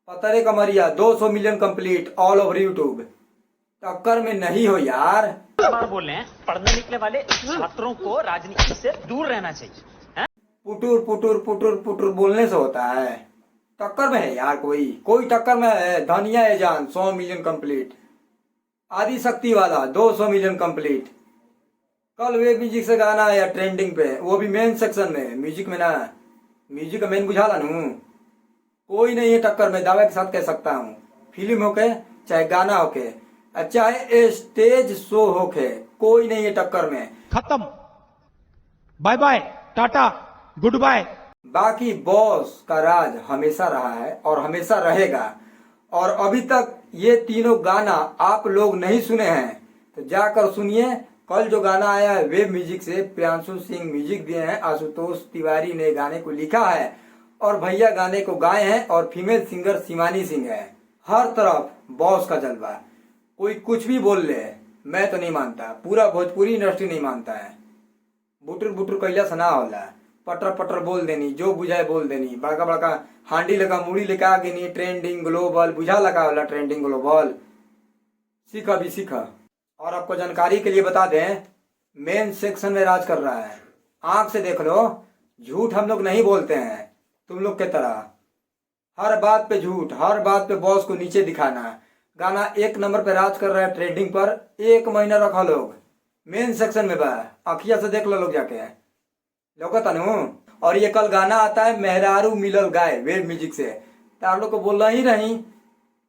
पतरे कमरिया 200 million complete all over YouTube. टक्कर में नहीं हो यार। बार बोल रहे हैं पढ़ने निकले वाले छात्रों को राजनीति से दूर रहना चाहिए। पुटुर पुटुर पुटुर पुटुर बोलने से होता है। टक्कर में है यार, कोई टक्कर में है। धनिया है जान 100 मिलियन कंप्लीट। आदि शक्ति वाला 200 मिलियन कंप्लीट। कल वे म्यूजिक से गाना आया ट्रेंडिंग पे, वो भी मेन सेक्शन में। म्यूजिक में ना, म्यूजिक का मेन बुझा लानू। कोई नहीं है टक्कर में, दावे के साथ कह सकता हूँ। फिल्म होके चाहे गाना होके चाहे स्टेज शो होके, कोई नहीं है टक्कर में। खत्म, bye bye, tata, good bye. बाकी बॉस का राज हमेशा रहा है और हमेशा रहेगा। और अभी तक ये तीनों गाना आप लोग नहीं सुने हैं तो जाकर सुनिए। कल जो गाना आया है वेब म्यूजिक से, प्रियांशु सिंह म्यूजिक दिए हैं, आशुतोष तिवारी ने गाने को लिखा है और भैया गाने को गाए हैं और फीमेल सिंगर शिवानी सिंह है। हर तरफ बॉस का जलवा। कोई कुछ भी बोल ले, मैं तो नहीं मानता, पूरा भोजपुरी इंडस्ट्री नहीं मानता है। बुटुर बुटुर कैला सना होला, पटर पटर बोल देनी, जो बुझाए बोल देनी। बड़का बड़का हांडी लगा मुड़ी लेके आ गई, ट्रेंडिंग ग्लोबल बुझा लगा होला, ट्रेंडिंग ग्लोबल। सीख अभी सीख। और आपको जानकारी के लिए बता दें, मेन सेक्शन में राज कर रहा है। आंख से देख लो, झूठ हम लोग नहीं बोलते हैं तुम लोग के तरह। हर बात पे झूठ, हर बात पे बॉस को नीचे दिखाना। गाना 1 नंबर पे राज कर रहा है ट्रेंडिंग पर। 1 महीना रखा लोग मेन सेक्शन में बा। अखिया से देख लो लोग जाके, लोग तनु। और ये कल गाना आता है मेहरारू मिलल गाय वेब म्यूजिक से। तार लोग को बोल ही रही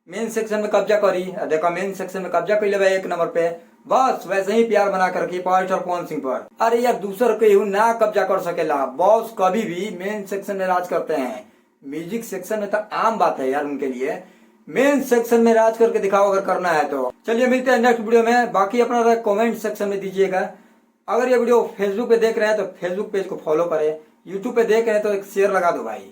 मेन सेक्शन में कब्जा करी। देखो मेन सेक्शन में कब्जा कर ले 1 नंबर पे। बस वैसे ही प्यार बना कर रखी पावर स्टार पवन सिंह पर। अरे यार दूसर के ना कब्जा कर सकेला। बॉस कभी भी मेन सेक्शन में राज करते हैं। म्यूजिक सेक्शन में तो आम बात है यार उनके लिए। मेन सेक्शन में राज करके दिखाओ अगर करना है तो। चलिए मिलते हैं नेक्स्ट वीडियो में। बाकी अपना कमेंट सेक्शन में दीजिएगा। अगर ये वीडियो फेसबुक पे देख रहे हैं तो फेसबुक पेज को फॉलो करें। यूट्यूब पे देख रहे हैं तो एक शेयर लगा दो भाई।